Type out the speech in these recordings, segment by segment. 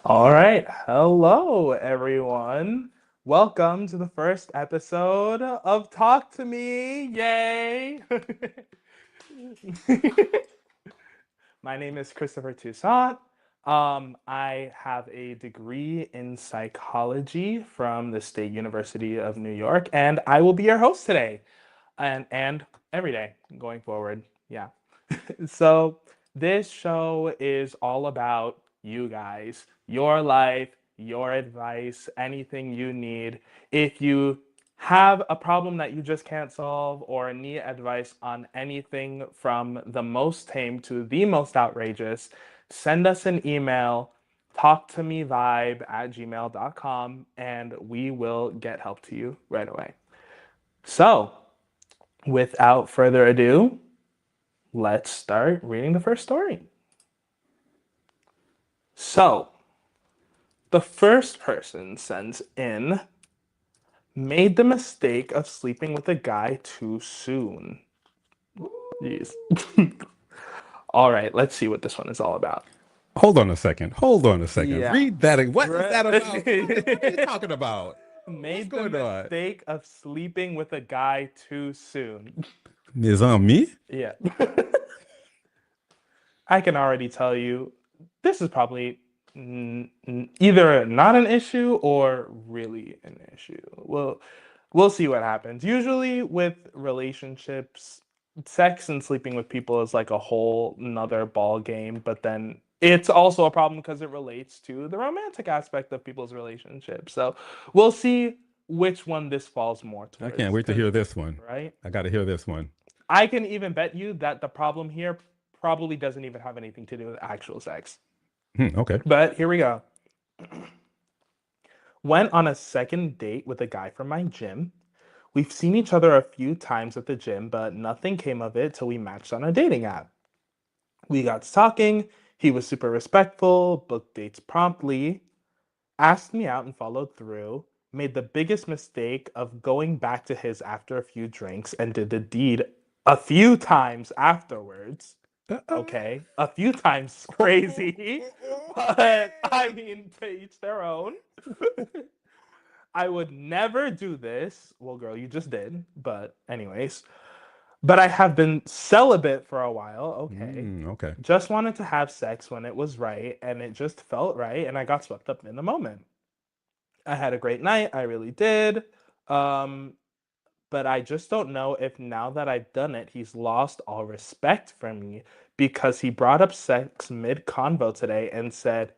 All right. Hello, everyone. Welcome to the first episode of Talk to Me. Yay! My name is Christopher Toussaint. I have a degree in psychology from the State University of New York, and I will be your host today and every day going forward. Yeah. So this show is all about you guys, your life, your advice, anything you need. If you have a problem that you just can't solve or need advice on anything from the most tame to the most outrageous, send us an email, talktomevibe@gmail.com, and we will get help to you right away. So, without further ado, let's start reading the first story. So, the first person sends in, made the mistake of sleeping with a guy too soon. Jeez. All right, let's see what this one is all about. Hold on a second. Yeah. Read that. What is that about? What are you talking about? Made the What's going on? mistake of sleeping with a guy too soon. Mes amis? Yeah. I can already tell you this is probably either not an issue or really an issue. We'll see what happens. Usually with relationships, sex and sleeping with people is like a whole nother ball game, but then it's also a problem because it relates to the romantic aspect of people's relationships. So we'll see which one this falls more I towards. can't wait to hear this one. Right? I got to hear this one. I can even bet you that the problem here probably doesn't even have anything to do with actual sex. Okay. But here we go. Went on a second date with a guy from my gym. We've seen each other a few times at the gym, but nothing came of it till we matched on a dating app. We got talking. He was super respectful, booked dates promptly, asked me out and followed through, made the biggest mistake of going back to his after a few drinks and did the deed a few times afterwards. Okay, a few times crazy, but I mean, to each their own. I would never do this. Well, girl, you just did, but anyways. But I have been celibate for a while. Okay. Okay. Just wanted to have sex when it was right, and it just felt right, and I got swept up in the moment. I had a great night. I really did. But I just don't know if now that I've done it, he's lost all respect for me because he brought up sex mid-convo today and said,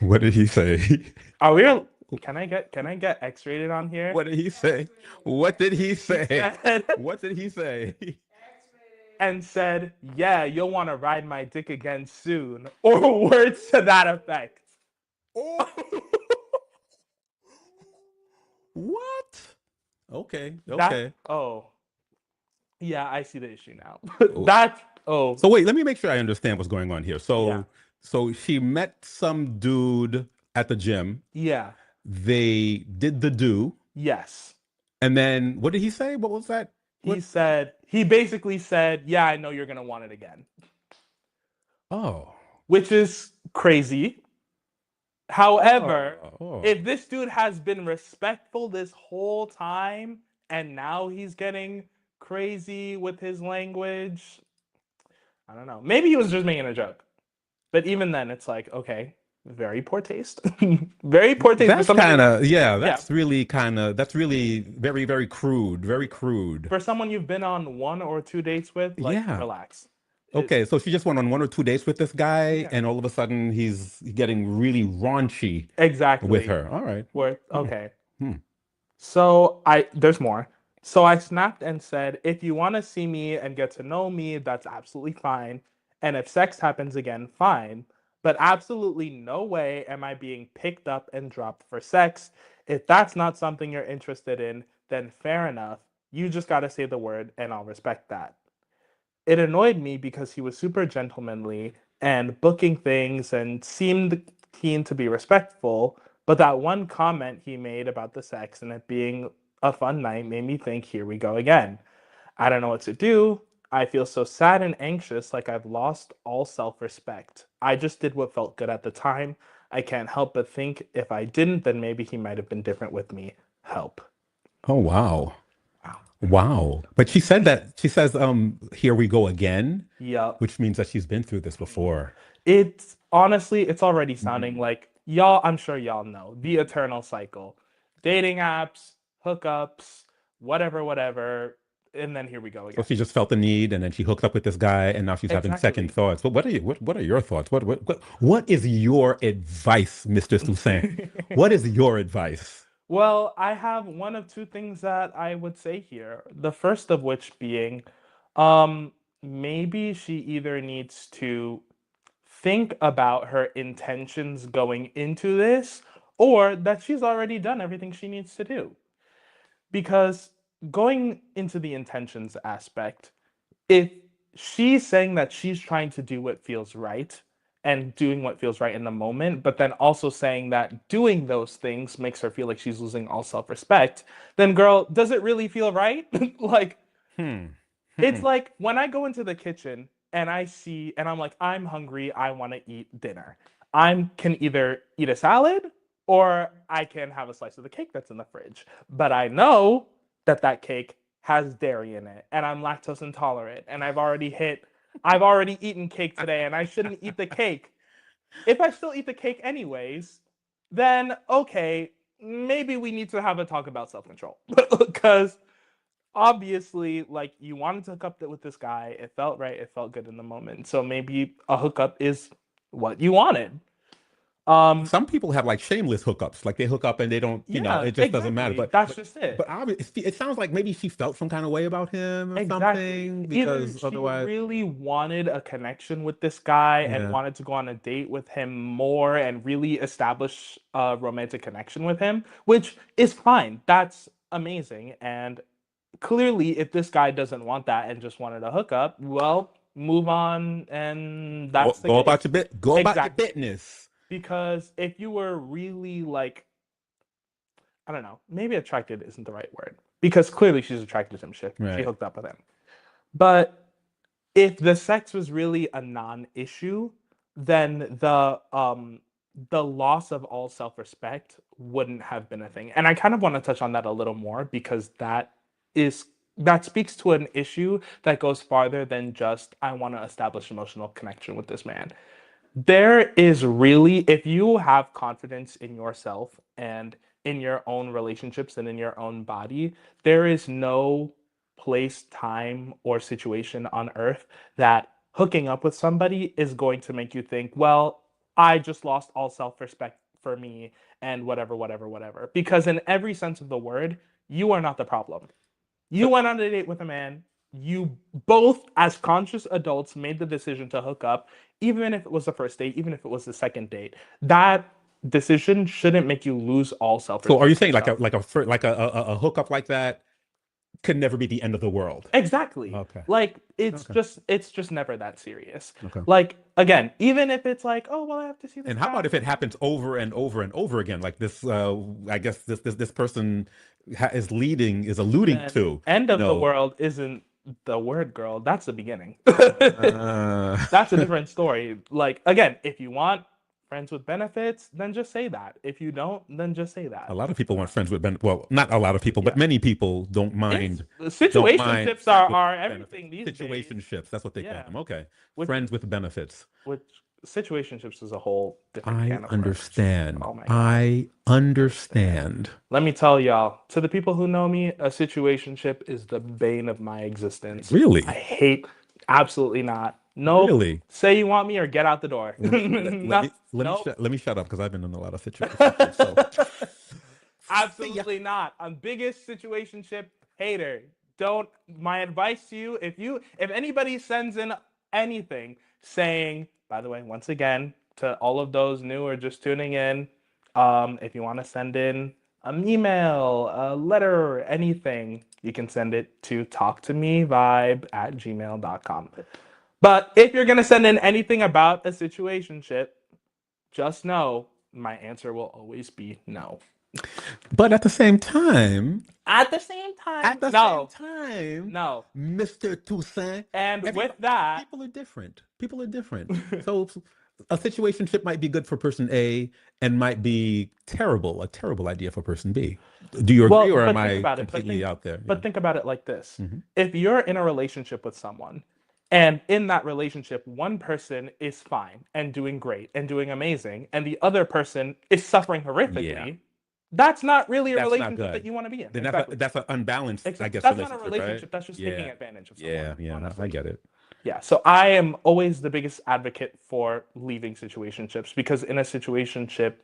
What did he say? "Are we? Can I get X-rated on here?" What did he say? What did he say? Said, What did he say? and said, "Yeah, you'll want to ride my dick again soon," or words to that effect. Oh. What? Okay. Oh, yeah, I see the issue now. So wait, let me make sure I understand what's going on here. So Yeah. so she met some dude at the gym. Yeah. They did the do. Yes. And then what did he say? What was that? He basically said, "Yeah, I know you're gonna want it again," Oh. which is crazy. However, Oh. if this dude has been respectful this whole time and now he's getting crazy with his language, I don't know. Maybe he was just making a joke. But even then, it's like, okay, very poor taste. Very poor taste. That's kind of, that's really very, very crude. Very crude. For someone you've been on 1 or 2 dates with, like, relax. Okay, so she just went on 1 or 2 dates with this guy, and all of a sudden he's getting really raunchy exactly with her. All right. Okay. Hmm. So there's more. So I snapped and said, if you want to see me and get to know me, that's absolutely fine. And if sex happens again, fine. But absolutely no way am I being picked up and dropped for sex. If that's not something you're interested in, then fair enough. You just got to say the word and I'll respect that. It annoyed me because he was super gentlemanly and booking things and seemed keen to be respectful. But that one comment he made about the sex and it being a fun night made me think, here we go again. I don't know what to do. I feel so sad and anxious, like I've lost all self respect. I just did what felt good at the time. I can't help but think if I didn't, then maybe he might have been different with me. Help. Oh, wow. Wow. Wow. But she said that she says, here we go again, Yep. which means that she's been through this before. It's honestly, it's already sounding Mhm. like y'all, I'm sure y'all know the eternal cycle. Dating apps, hookups, whatever, whatever. And then here we go So again. she just felt the need, and then she hooked up with this guy, and now she's having second Exactly. thoughts. But what are your thoughts? What is your advice, Mr. Toussaint? What is your advice? Well, I have one of two things that I would say here. The first of which being, um, maybe she either needs to think about her intentions going into this, or that she's already done everything she needs to do. Because going into the intentions aspect, if she's saying that she's trying to do what feels right and doing what feels right in the moment, but then also saying that doing those things makes her feel like she's losing all self respect, then girl, does it really feel right? Like, Hmm. it's Hmm. like when I go into the kitchen and I see, and I'm like, I'm hungry, I want to eat dinner. I can either eat a salad or I can have a slice of the cake that's in the fridge. But I know that that cake has dairy in it and I'm lactose intolerant and I've already eaten cake today and I shouldn't eat the cake. If I still eat the cake anyways, then okay, maybe we need to have a talk about self control. Because obviously, like you wanted to hook up with this guy. It felt right. It felt good in the moment. So maybe a hookup is what you wanted. Um, Some people have like shameless hookups, like they hook up and they don't, yeah, it just doesn't matter. exactly. But That's but just it. but obviously, it sounds like maybe she felt some kind of way about him or Exactly. something, Either because she otherwise, really wanted a connection with this guy and yeah. wanted to go on a date with him more and really establish a romantic connection with him, which is fine. That's amazing. And clearly, if this guy doesn't want that and just wanted a hookup, well, move on, and Go that's the go about case. your go about your Exactly. business. Because if you were really like, I don't know, maybe attracted isn't the right word. Because clearly she's attracted to him. She Right. hooked up with him. But if the sex was really a non-issue, then the loss of all self-respect wouldn't have been a thing. And I kind of want to touch on that a little more because is that speaks to an issue that goes farther than just I want to establish emotional connection with this man. There is really, if you have confidence in yourself and in your own relationships and in your own body, there is no place, time, or situation on earth that hooking up with somebody is going to make you think, well, I just lost all self respect for me and whatever, whatever, whatever. Because in every sense of the word, you are not the problem. You So went on a date with a man. You both, as conscious adults, made the decision to hook up, even if it was the first date, even if it was the second date. That decision shouldn't make you lose all so are self-respect you for saying like yourself. a hookup like that could never be the end of the world? Exactly. Okay. Like Okay. it's just never that serious. Okay. Like again, even if it's like, oh well, I have to see this And how guy about if and it I'm gonna happens over and over and over again? Like this, I guess this person is alluding then to, end you of the know, world isn't the word, girl. That's the beginning. uh, That's a different story. Like again, if you want friends with benefits, then just say that. If you don't, then just say a that. lot of people want friends with well, not a lot of people, but Yeah. many people It's don't mind situationships friends with are benefits. everything these days. Situationships, that's what they call Yeah. them. Okay. Which Friends with benefits. which situationships is a whole different I can of worms. understand. Oh my God. I Understand. understand. Let me tell y'all, to the people who know me, a situationship is the bane of my existence. I Really? hate, absolutely not. Nope. Really? Say you want me or get out the door. Not, nope. Let me shut up because I've been in a lot of situationships. So see ya. Absolutely not. I'm biggest situationship Hater, don't. My advice to you: if anybody sends in anything saying, by the way, once again, to all of those new or just tuning in, if you want to send in an email, a letter, anything, you can send it to talktomevibe@gmail.com. But if you're gonna send in anything about a situationship, just know my answer will always be no. But at the same time, At the same time, at the no, same time, no. Mr. Toussaint, And with that, people are different. People are different. So a situationship might be good for person A and might be a terrible idea for person B. Do you agree, well, or am but think I about it. completely out there? But think about it like this: Mhm. if you're in a relationship with someone, and in that relationship, one person is fine and doing great and doing amazing, and the other person is suffering Yeah. horrifically, that's not really a That's not relationship that good. you want to be in. Then Exactly. that's an unbalanced, I guess, That's not a relationship, right? relationship. That's just taking Yeah. advantage of Yeah. someone. Yeah. I Honestly. get it. Yeah, so I am always the biggest advocate for leaving situationships because in a situationship,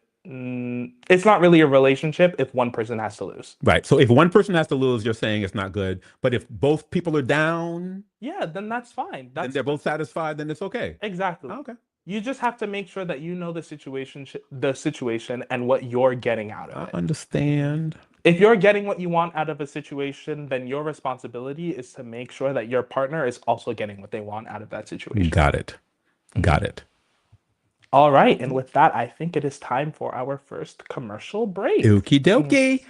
it's not really a relationship if one person has to lose. Right. So if one person has to lose, you're saying it's not good. But if both people are down, Yeah, then that's fine. then they're both satisfied, then it's okay. Exactly. Okay. You just have to make sure that you know the situation and what you're getting out of I it. understand. If you're getting what you want out of a situation, then your responsibility is to make sure that your partner is also getting what they want out of that situation. Got it. Got it. All right, and with that, I think it is time for our first commercial break. Okie dokie.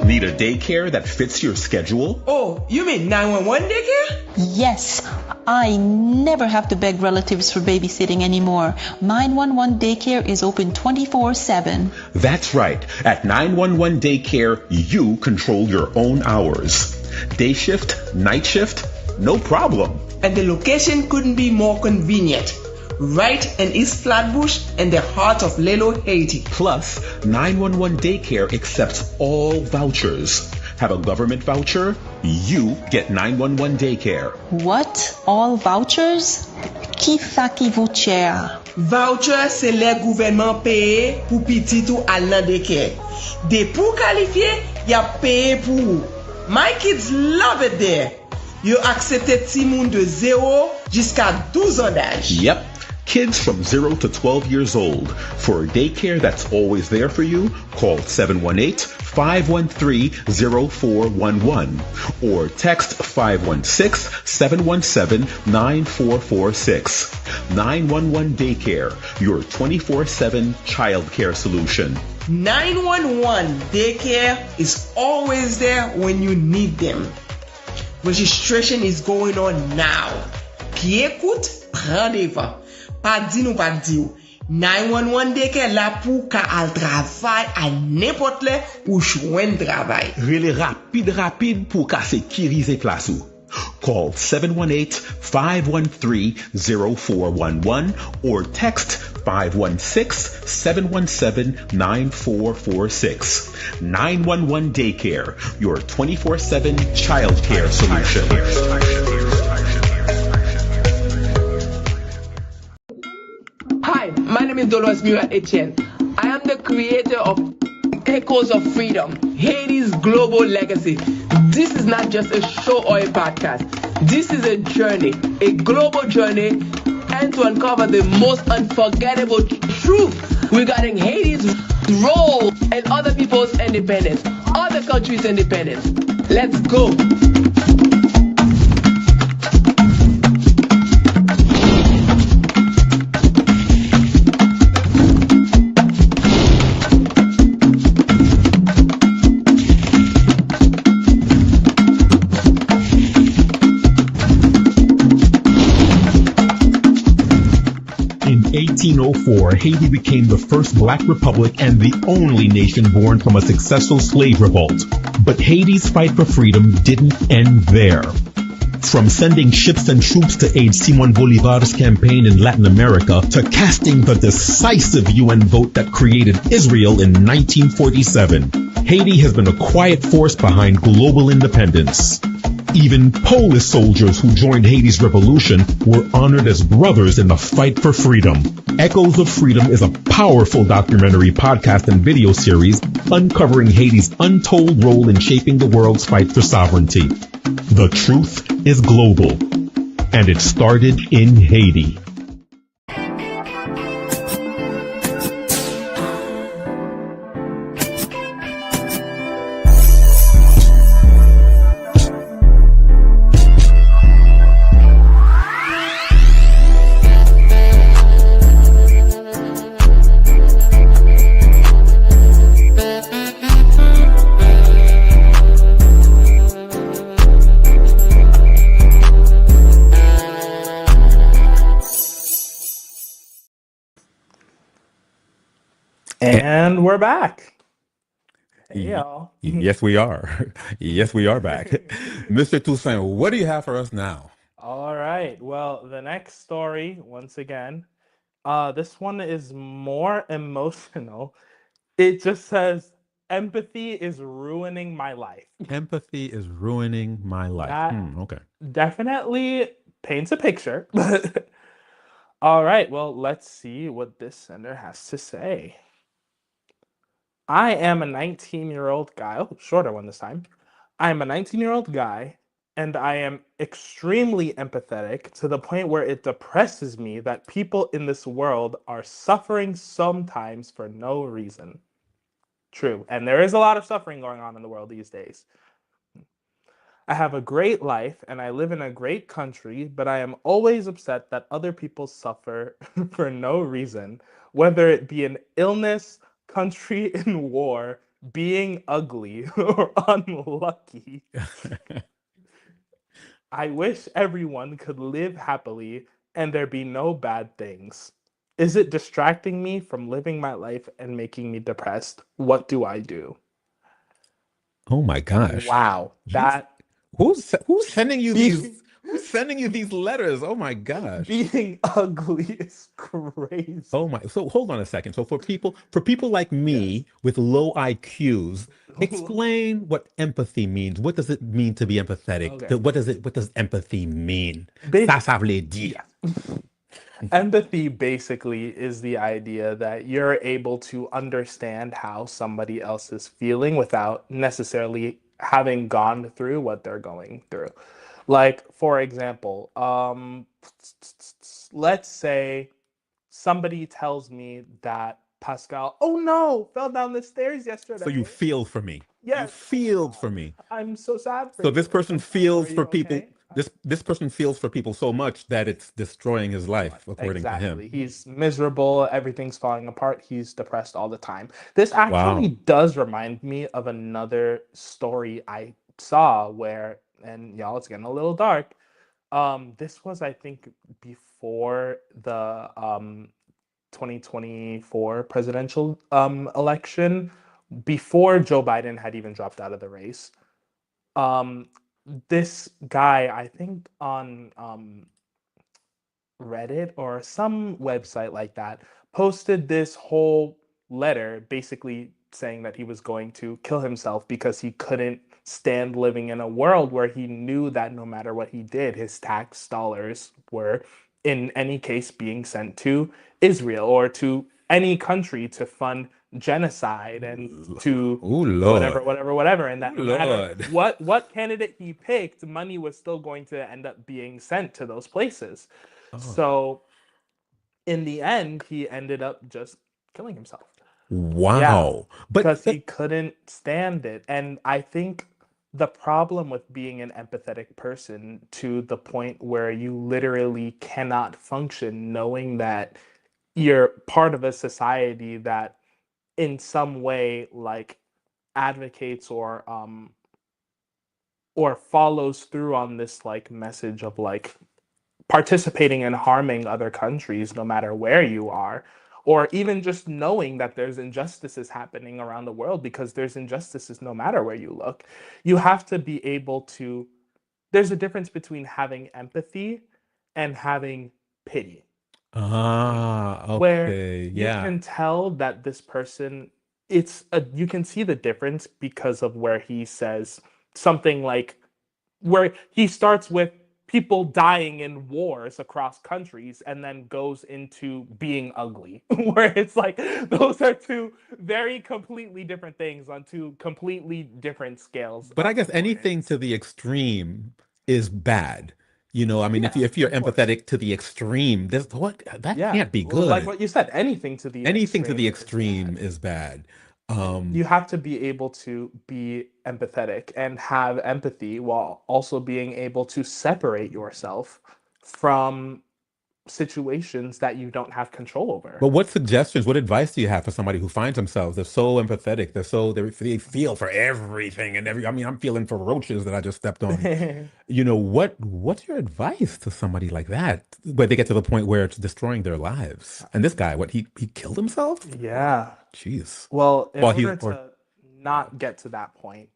Need a daycare that fits your schedule? Oh, you mean 911 daycare? Yes, I never have to beg relatives for babysitting anymore. 911 Daycare is open 24/7. That's right. At 911 Daycare, you control your own hours. Day shift, night shift, no problem. And the location couldn't be more convenient. Right in East Flatbush in the heart of Lelo, Haiti. Plus, 911 Daycare accepts all vouchers. Have a government voucher? You get 911 Daycare. What? All vouchers? Qui fa qui vaut cher? Voucher, c'est le gouvernement paye pour petit ou al nan daycare. De pour qualifier, y a payé pour. My kids love it there. You accepte ti moun de 0 jusqu'à 12 ans d'âge. Yep. Kids from 0 to 12 years old. For a daycare that's always there for you, call 718-513-0411 or text 516-717-9446. 911 Daycare, your 24/7 childcare solution. 911 Daycare is always there when you need them. Registration is going on now. Qui écoute, prends des vents. Pas di nou pas di ou. 911 Daycare la pou ka al travay à n'importe le ou jwen travay. Rele rapide pour ka sécuriser place ou. Call 718-513-0411 or text 516-717-9446. 911 Daycare, your 24/7 childcare solution. Hi, my name is Dolores Mura Etienne. I am the creator of Echoes of Freedom, Haiti's global legacy. This is not just a show or a podcast. This is a journey, a global journey, and to uncover the most unforgettable truth regarding Haiti's role and other people's independence, other countries' independence. Let's go. In 1804, Haiti became the first black republic and the only nation born from a successful slave revolt. But Haiti's fight for freedom didn't end there. From sending ships and troops to aid Simon Bolivar's campaign in Latin America to casting the decisive UN vote that created Israel in 1947, Haiti has been a quiet force behind global independence. Even Polish soldiers who joined Haiti's revolution were honored as brothers in the fight for freedom. Echoes of Freedom is a powerful documentary, podcast, and video series uncovering Haiti's untold role in shaping the world's fight for sovereignty. The truth is global, and it started in Haiti. And we're back. Hey, y'all. Yes, we are. Yes, we are back. Mr. Toussaint, what do you have for us now? All right. Well, the next story, once again, this one is more emotional. It just says, empathy is ruining my life. Empathy is ruining my life. That Okay. definitely paints a picture. All right. Well, let's see what this sender has to say. I am a 19-year-old guy. Oh, shorter one this time. I am a 19-year-old guy, and I am extremely empathetic to the point where it depresses me that people in this world are suffering sometimes for no reason. True. And there is a lot of suffering going on in the world these days. I have a great life and I live in a great country, but I am always upset that other people suffer for no reason, whether it be an illness, country in war, being ugly, or unlucky. I wish everyone could live happily and there be no bad things. Is it distracting me from living my life and making me depressed? What do I do? Oh my gosh. Wow. That Who's sending you these who's sending you these letters? Oh my gosh. being ugly is crazy. Oh my, so hold on a second. So for people like me with low IQs, explain what empathy means. What does it mean to be empathetic? Okay. What does empathy mean? Bas- Ça veut dire. Empathy basically is the idea that you're able to understand how somebody else is feeling without necessarily having gone through what they're going through. Like, for example, let's say somebody tells me that Pascal, oh no, fell down the stairs yesterday. So you feel for me. Yes. You feel for me. I'm so sad for So you. this person feels Are you for people. okay? This person feels for people so much that it's destroying his life, according to him. Exactly. He's miserable. Everything's falling apart. He's depressed all the time. This actually does remind me of another story I saw where, and y'all, it's getting a little dark. This was, I think, before the 2024 presidential election, before Joe Biden had even dropped out of the race. This guy, I think on Reddit or some website like that, posted this whole letter basically saying that he was going to kill himself because he couldn't stand living in a world where he knew that no matter what he did, his tax dollars were in any case being sent to Israel or to any country to fund genocide and to whatever, and that no matter what candidate he picked, money was still going to end up being sent to those places. So in the end, he ended up just killing himself. Wow. Yeah, because he couldn't stand it. And I think the problem with being an empathetic person to the point where you literally cannot function knowing that you're part of a society that in some way like advocates or follows through on this like message of like participating in harming other countries no matter where you are, or even just knowing that there's injustices happening around the world, because there's injustices no matter where you look. You have to be able to, there's a difference between having empathy and having pity, Ah, where okay. you Yeah. can tell that this person, you can see the difference because of where he says something like, where he starts with people dying in wars across countries and then goes into being ugly, where it's like those are two very completely different things on two completely different scales But I of guess anything importance. to the extreme is bad. You know, I mean, Yeah, if you're of course. empathetic to the extreme, this what that Yeah, can't be like good. what you said, anything to the Anything to the extreme is extreme bad. is bad. You have to be able to be empathetic and have empathy while also being able to separate yourself from situations that you don't have control over. But what suggestions, what advice do you have for somebody who finds themselves, they're so empathetic, they feel for everything and every, I mean, I'm feeling for roaches that I just stepped on. You know, what's your advice to somebody like that, where they get to the point where it's destroying their lives? And this guy, what, he killed himself? Yeah. Jeez. Well, in Well, he order or to not get to that point,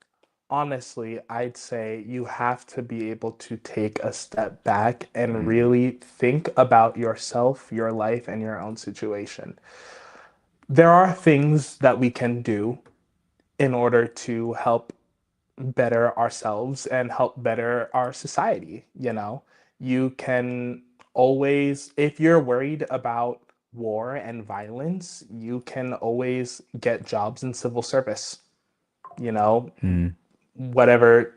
honestly, I'd say you have to be able to take a step back and really think about yourself, your life, and your own situation. There are things that we can do in order to help better ourselves and help better our society. You can always, if you're worried about war and violence, you can always get jobs in civil service, you know, Mm. whatever,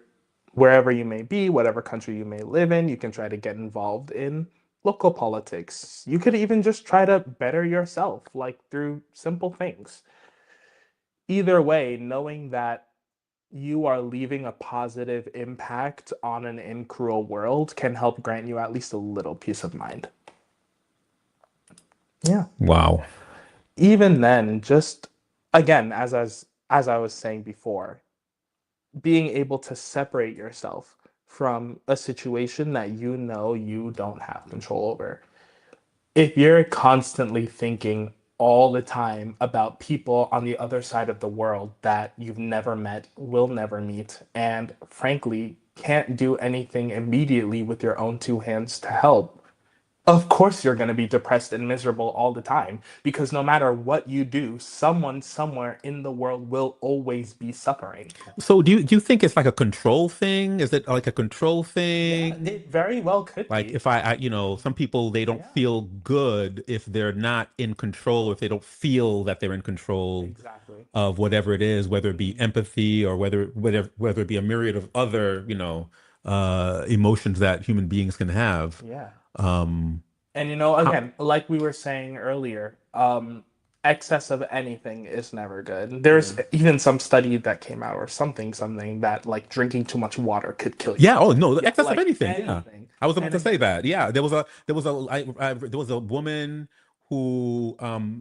wherever you may be, whatever country you may live in, you can try to get involved in local politics. You could even just try to better yourself, like through simple things. Either way, knowing that you are leaving a positive impact on an incruel world can help grant you at least a little peace of mind. Yeah. Wow. Even then, just again, as I was saying before, being able to separate yourself from a situation that you know you don't have control over. If you're constantly thinking all the time about people on the other side of the world that you've never met, will never meet, and frankly can't do anything immediately with your own two hands to help, of course you're going to be depressed and miserable all the time, because no matter what you do, someone somewhere in the world will always be suffering. So do you think it's like a control thing? Is it like a control Yeah, thing? it very well could Like be. if you know, some people, they don't Yeah, feel good if they're not in control, or if they don't feel that they're in control exactly. of whatever it is, whether it be Mhm. empathy or whether it be a myriad of other, you know, emotions that human beings can have. Yeah. Um, And how, again, like we were saying earlier, excess of anything is never good. There's even some study that came out or something that like drinking too much water could kill you. yeah. Oh no, the excess of Like anything. Yeah, anything. I was about And to say again, that. Yeah, there was a woman who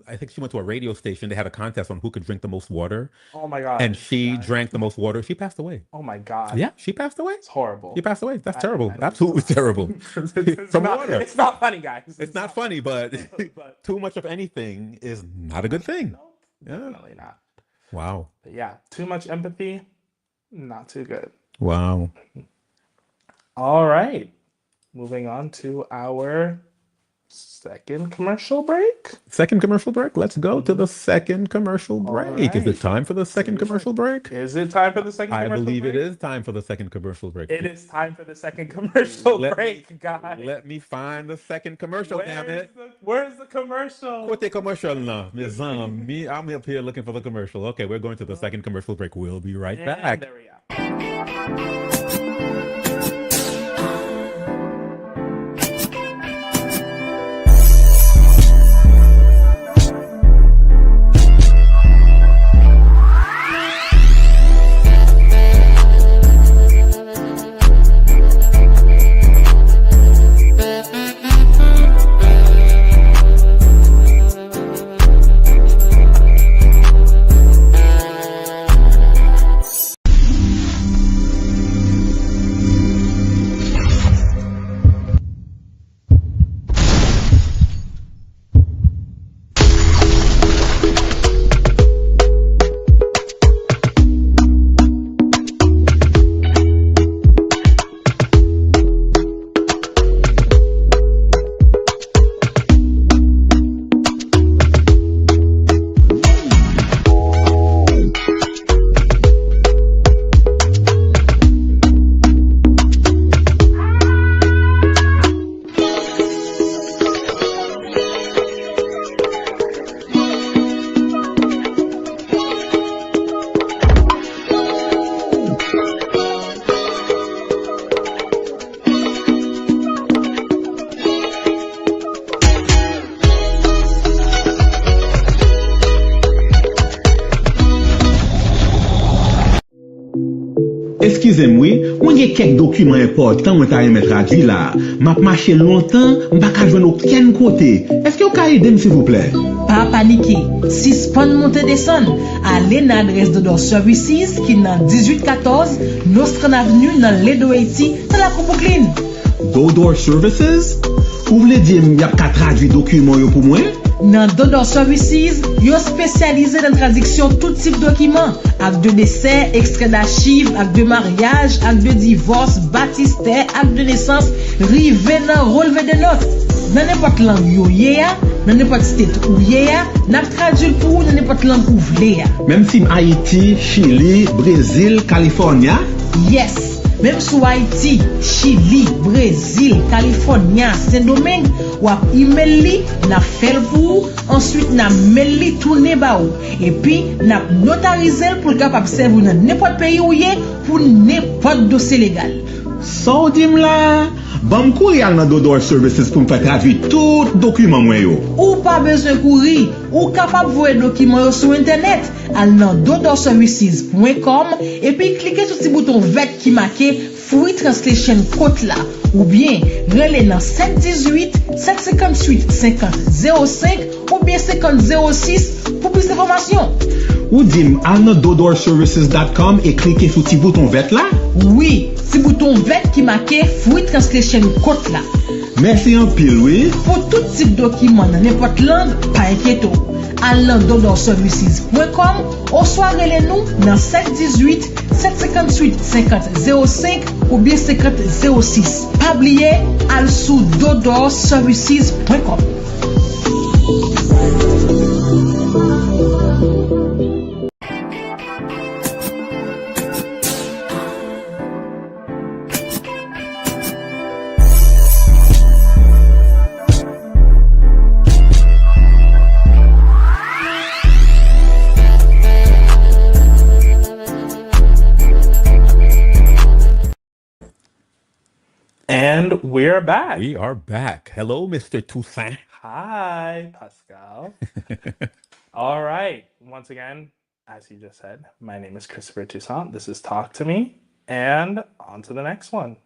I think she went to a radio station. They had a contest on who could drink the most water, oh my and God, she yeah. drank the most water. She passed away. Oh my God, Yeah, she passed away. it's She horrible. passed away. That's I terrible. need to Absolutely laugh. terrible. It's From not, water. it's not funny, guys. It's not funny, but But too much of anything is not a good thing. no, Yeah. definitely not. Wow. But yeah, too much empathy, not too good. Wow. All right, moving on to our second commercial break. Second commercial break. Let's go to the second commercial All break. Is it right. time for the second Seems like- commercial break? Is it time for the second I commercial believe break? it is time for the second commercial break. It is time for the second commercial Let me- break, guys. Let me find the second commercial, damn it. Where's the commercial? What the commercial now? Miss me, I'm up here looking for the commercial. Okay, we're going to the second commercial break. We'll be right And back. there we go. Excusez-moi, moi j'ai quelques documents importants moi t'ai mettre traduit là. M'a marché longtemps, m'pas ka joindre aucun côté. Est-ce que vous pouvez aider s'il vous plaît? Pas paniquer. Si spawn monte descend, allez dans l'adresse de Door Services qui est dans 1814 Nostran Avenue dans Ledo Haiti, dans la coupe Brooklyn. Door Services? Vous voulez dire m'y a qu'à traduire documents yo pour moi? Dans Door Services, yo spécialisé dans traduction tout type de documents, acte de décès, extrait d'archives, acte de mariage, acte de divorce, baptistère, acte de naissance, rivé dans relevé de notes. Dans n'importe langue yo yéa, dans n'importe state ou yéa, n'a traduit pour dans n'importe langue ou vléa. Même si Haïti, Chili, Brésil, California? Yes. Même sous Haïti, Chili, Brésil, Californie, Saint-Domingue, ou à email li, n'a fait pour, ensuite n'a mail li tourner ba ou. Et puis n'a notarisé pour capable servir dans n'importe pays où y est pour n'importe dossier légal. So dim là, bon courir dans Door Services pour me faire traduire tout document moi yo. Ou pas besoin courir, ou capable voir document sur internet, al dans doorservices.com et puis cliquez sur ce bouton vert qui marqué Free Translation Code là ou bien relais dans 718 758 50 05 ou bien 50 06 pour plus d'informations. Ou dim al dans doorservices.com et cliquez sur ce bouton vert là? Oui, ce bouton vert qui marqué Free Translation Code là. Merci en pile, oui. Pour tout type de document dans n'importe langue, pas inquiéto. Allant doorservices.com ou soit relais-nous dans 718 758 50 05 ou bien 50 06. Pas oublier, al sous doorservices.com. And we're back. We are back. Hello, Mr. Toussaint. Hi, Pascal. All right. Once again, as you just said, my name is Christopher Toussaint. This is Talk to Me. And on to the next one.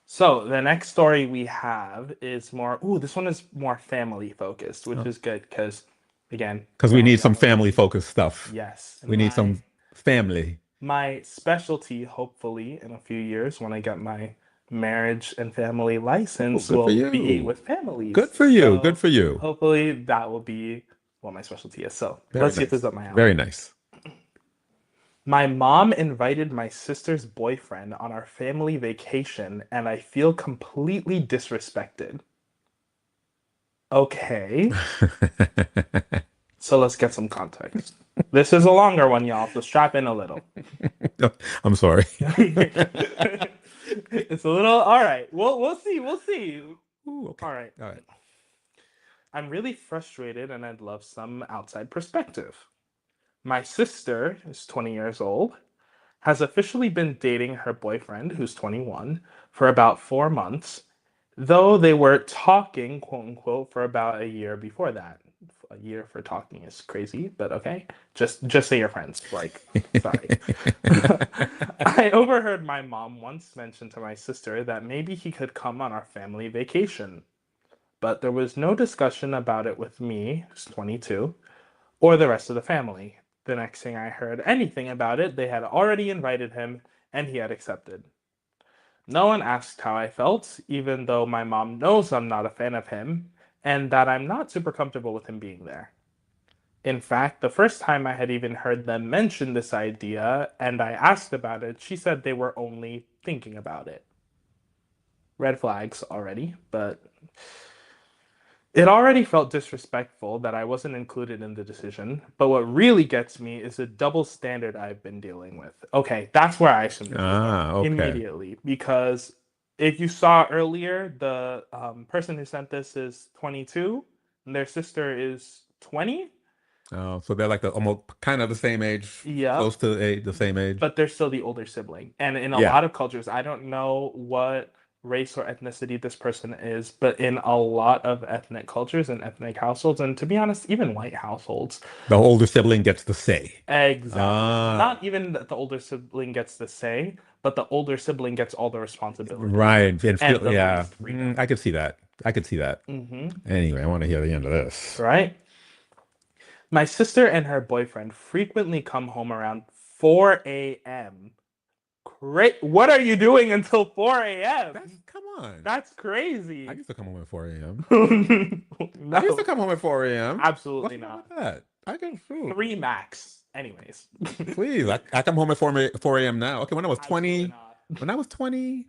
So the next story we have is this one is more family focused, which is good because, again, Because we need some family focused stuff. yes, We need some family. my specialty, hopefully, in a few years when I get my marriage and family license, good will for you. be with families. Good for you. So Good for you. hopefully that will be what my specialty is. So Very let's see if nice. this is up my alley. Very nice. My mom invited my sister's boyfriend on our family vacation, and I feel completely disrespected. Okay, so let's get some context. This is a longer one, y'all, so strap in a little. I'm sorry. It's a little, all right. We'll see. Ooh, okay. All right. All right. I'm really frustrated and I'd love some outside perspective. My sister is 20 years old, has officially been dating her boyfriend, who's 21, for about 4 months, though they were talking, quote unquote, for about a year before that. A year for talking is crazy, but okay. Just say you're friends. Like, sorry. I overheard my mom once mention to my sister that maybe he could come on our family vacation. But there was no discussion about it with me, who's 22, or the rest of the family. The next thing I heard anything about it, they had already invited him and he had accepted. No one asked how I felt, even though my mom knows I'm not a fan of him and that I'm not super comfortable with him being there. In fact, the first time I had even heard them mention this idea and I asked about it, she said they were only thinking about it. Red flags already, but it already felt disrespectful that I wasn't included in the decision, but what really gets me is the double standard I've been dealing with. Okay, that's where I should move Okay. immediately, because if you saw earlier, the person who sent this is 22, and their sister is 20. Oh, so they're like almost kind of the same age, Yeah, close to the same age. but they're still the older sibling. And in a Yeah. lot of cultures, I don't know what race or ethnicity this person is, but in a lot of ethnic cultures and ethnic households, and to be honest, even white households, The older sibling gets the say. exactly. Ah, Not even that the older sibling gets the say, but the older sibling gets all the responsibility right. And and feel, the yeah. least freedom. I could see that. I could see that. Anyway, I want to hear the end of this. Right? My sister and her boyfriend frequently come home around 4 a.m. What are you doing until 4 a.m.? Come on. That's I crazy. used to come home at 4 a.m. I used to No, come home at 4 a.m. absolutely What's wrong not. with that? I can shoot. Three max. Anyways, Please. I come home at 4 a.m. now. Okay, absolutely not. when I was 20,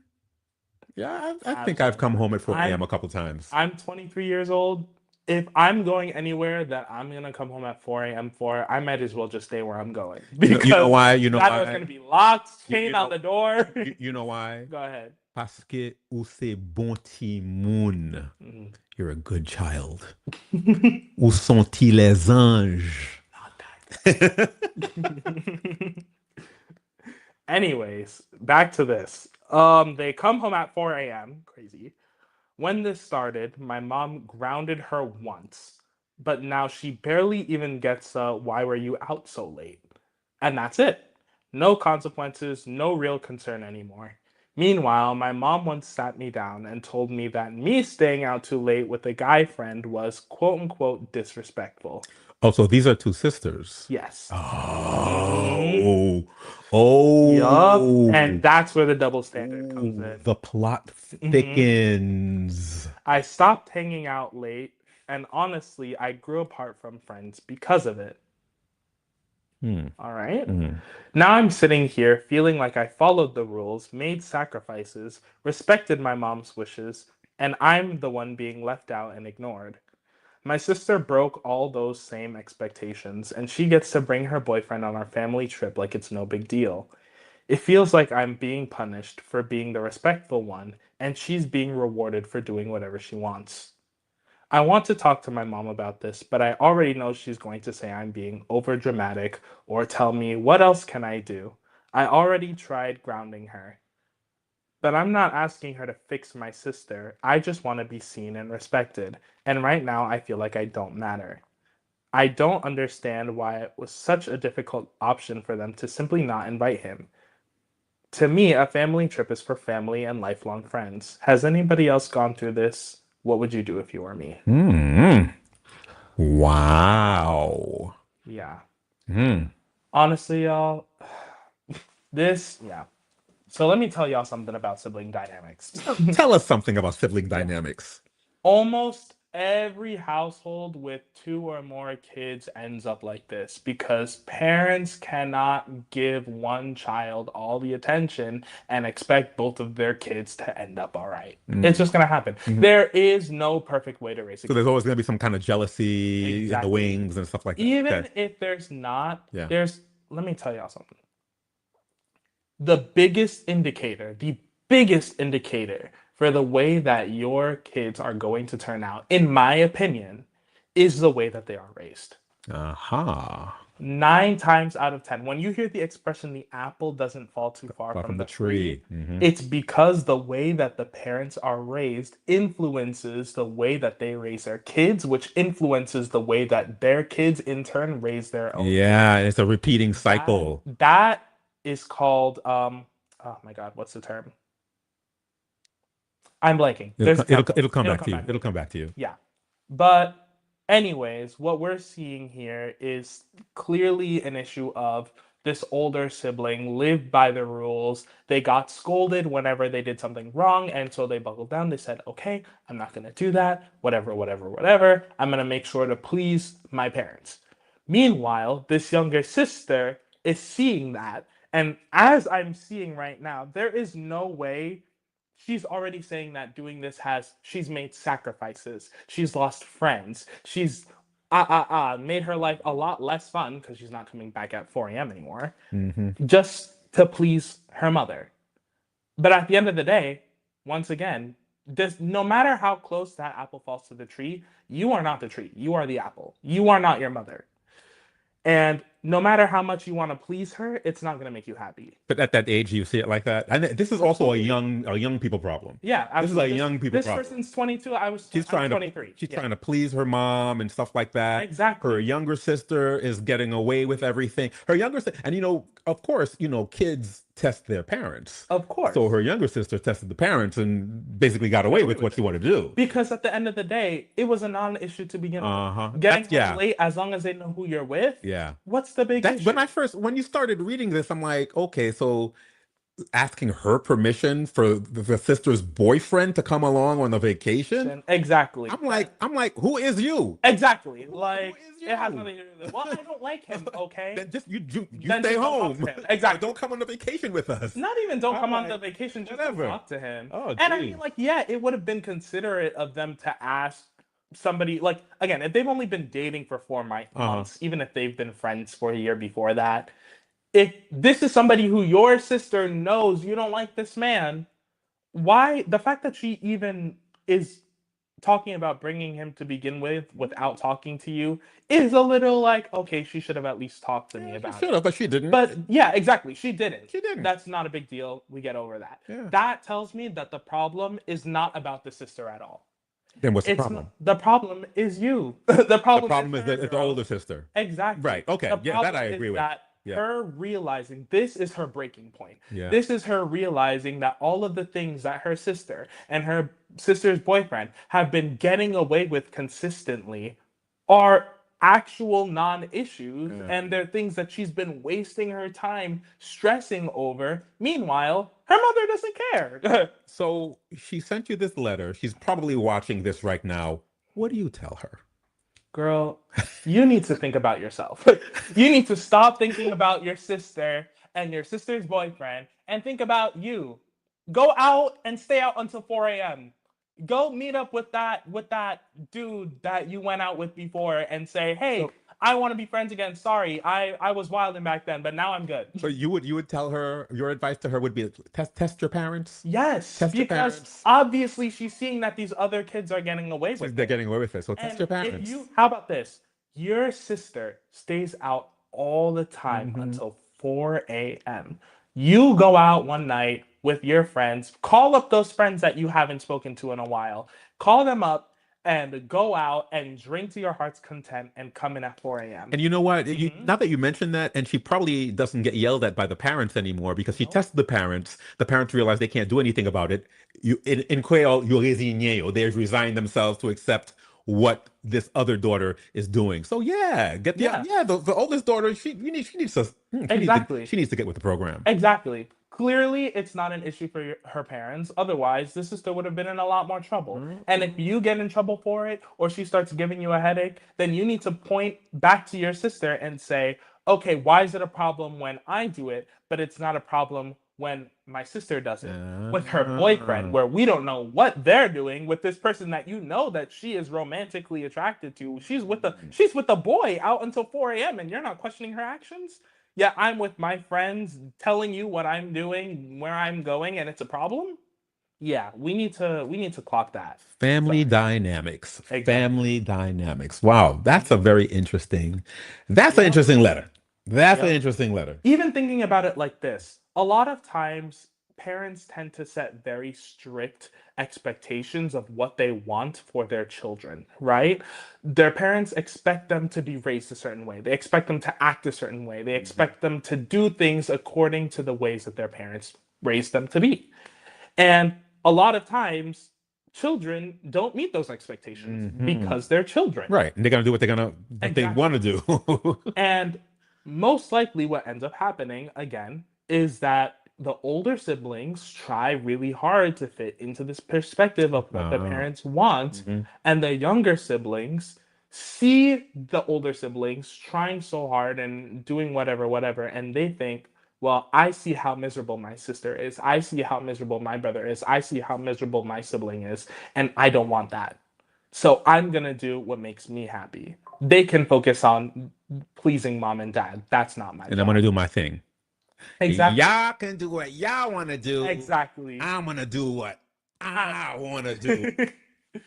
yeah, I think I've Absolutely come not. home at 4 a.m. a couple times. I'm 23 years old. If I'm going anywhere that I'm gonna come home at 4 a.m. for, I might as well just stay where I'm going You know because why? You know that door's why? gonna be locked, chain You on know the door. you know why? Go ahead. Parce que ou c'est bon ti moun. Mm. You're a good child. Où sont-ils les anges? Anyways, back to this. They come home at 4 a.m. Crazy. When this started, my mom grounded her once, but now she barely even gets why were you out so late? And that's it. No consequences, no real concern anymore. Meanwhile, my mom once sat me down and told me that me staying out too late with a guy friend was quote unquote disrespectful. Oh, so these are two sisters. Yes. Mm-hmm. Oh, Yup. oh, And that's where the double standard comes in. the plot Mhm. thickens. I stopped hanging out late, and honestly, I grew apart from friends because of it. Hmm. All right. Hmm. Now I'm sitting here feeling like I followed the rules, made sacrifices, respected my mom's wishes, and I'm the one being left out and ignored. My sister broke all those same expectations, and she gets to bring her boyfriend on our family trip like it's no big deal. It feels like I'm being punished for being the respectful one, and she's being rewarded for doing whatever she wants. I want to talk to my mom about this, but I already know she's going to say I'm being over dramatic or tell me what else can I do. I already tried grounding her, but I'm not asking her to fix my sister. I just want to be seen and respected, and right now I feel like I don't matter. I don't understand why it was such a difficult option for them to simply not invite him. To me, a family trip is for family and lifelong friends. Has anybody else gone through this? What would you do if you were me? Hmm. Wow. Yeah. Hmm. Honestly, y'all, yeah. So let me tell y'all something about sibling dynamics. Tell us something about sibling Yeah. dynamics. Almost every household with two or more kids ends up like this because parents cannot give one child all the attention and expect both of their kids to end up all right. It's just going to happen. There is no perfect way to raise a So kid. there's always going to be some kind of jealousy in the Exactly. wings and stuff like that. Even Okay. if there's not, Yeah. let me tell y'all something. The biggest indicator for the way that your kids are going to turn out, in my opinion, is the way that they are raised. Aha. 9 times out of 10, when you hear the expression, the apple doesn't fall too far Far from from the the tree, tree. it's because the way that the parents are raised influences the way that they raise their kids, which influences the way that their kids in turn raise their own Yeah, kids. it's a repeating cycle. That is called oh my god, what's the term? I'm blanking. There's a term for it. It'll come It'll back come to you. back to It'll me. come back to you. Yeah. But anyways, what we're seeing here is clearly an issue of this older sibling lived by the rules. They got scolded whenever they did something wrong, and so they buckled down. They said, okay, I'm not going to do that. Whatever, whatever, whatever. I'm going to make sure to please my parents. Meanwhile, this younger sister is seeing that. And as I'm seeing right now, there is no way she's already saying that doing this she's made sacrifices, she's lost friends, she's made her life a lot less fun because she's not coming back at 4 a.m. anymore, just to please her mother. But at the end of the day, once again, no matter how close that apple falls to the tree, you are not the tree. You are the apple. You are not your mother. And no matter how much you want to please her, it's not going to make you happy. But at that age, you see it like that. And this is also a young people problem. Yeah, This is a absolutely. young people This problem. person's 22. I'm She's 23. trying to please her mom and stuff like that. Exactly. Her younger sister is getting away with everything. Her younger sister, and of course, kids test their parents. Of course. So her younger sister tested the parents and basically got away with what she wanted to do. Because at the end of the day, it was a non-issue to begin with. Getting home late, as long as they know who you're with. Yeah. What's the big issue? When you started reading this, I'm like, okay, so asking her permission for the sister's boyfriend to come along on a vacation. Exactly. I'm like, who is you? Exactly. Like, it has nothing to do with it. Well, I don't like him. Okay. Then just you Then stay just don't home. talk to him. Exactly. Don't come on the vacation with us. Not even don't come on the vacation. Just don't talk to him. Oh, and I mean, like, yeah, it would have been considerate of them to ask somebody, like, again, if they've only been dating for 4 months, even if they've been friends for a year before that, if this is somebody who your sister knows you don't like this man, why the fact that she even is talking about bringing him to begin with without talking to you is a little like, okay, she should have at least talked to me about Should have, but she didn't. But yeah, exactly, she didn't. She didn't. That's not a big deal. We get over that. Yeah. That tells me that the problem is not about the sister at all. Then what's the problem? The problem is you. the problem is that it's the older sister. Exactly. Right. Okay. Yeah, that I agree with. Her realizing this is her breaking point. Yeah. This is her realizing that all of the things that her sister and her sister's boyfriend have been getting away with consistently are actual non-issues, and they're things that she's been wasting her time stressing over. Meanwhile, her mother doesn't care. So she sent you this letter. She's probably watching this right now. What do you tell her? Girl, you need to think about yourself. You need to stop thinking about your sister and your sister's boyfriend and think about you. Go out and stay out until 4 a.m. Go meet up with that dude that you went out with before and say, hey, I want to be friends again. Sorry, I was wilding back then, but now I'm good. So you would tell her, your advice to her would be test your parents? Yes, test your because parents. obviously she's seeing that these other kids are getting away with it. They're getting away with it, so test your parents. How about this? Your sister stays out all the time until 4 a.m. You go out one night with your friends, call up those friends that you haven't spoken to in a while, call them up, and go out and drink to your heart's content and come in at 4 a.m. And you know what? Now that you mention that, and she probably doesn't get yelled at by the parents anymore because she tested the parents. The parents realize they can't do anything about it. In Creole, you résigné, they resign themselves to accept what this other daughter is doing. So the oldest daughter, she needs to get with the program. Exactly. Clearly, it's not an issue for her parents. Otherwise, the sister would have been in a lot more trouble. And if you get in trouble for it, or she starts giving you a headache, then you need to point back to your sister and say, okay, why is it a problem when I do it, but it's not a problem when my sister does it with her boyfriend, where we don't know what they're doing with this person that you know that she is romantically attracted to. She's with a boy out until 4 a.m. and you're not questioning her actions. Yeah, I'm with my friends telling you what I'm doing, where I'm going, and it's a problem. Yeah, we need to clock that. Family dynamics. Exactly. Family dynamics. Wow, that's a very interesting. That's an interesting letter. That's an interesting letter. Even thinking about it like this, a lot of times parents tend to set very strict expectations of what they want for their children, right? Their parents expect them to be raised a certain way. They expect them to act a certain way. They expect them to do things according to the ways that their parents raised them to be. And a lot of times, children don't meet those expectations because they're children. Right. And they're going to do what they want to do. And most likely what ends up happening, again, is that the older siblings try really hard to fit into this perspective of what the parents want, and the younger siblings see the older siblings trying so hard and doing whatever, and they think, well, I see how miserable my sister is. I see how miserable my brother is. I see how miserable my sibling is, and I don't want that. So I'm going to do what makes me happy. They can focus on pleasing mom and dad. That's not my job. And I'm going to do my thing. Exactly. Y'all can do what y'all want to do. Exactly. I'm going to do what I want to do.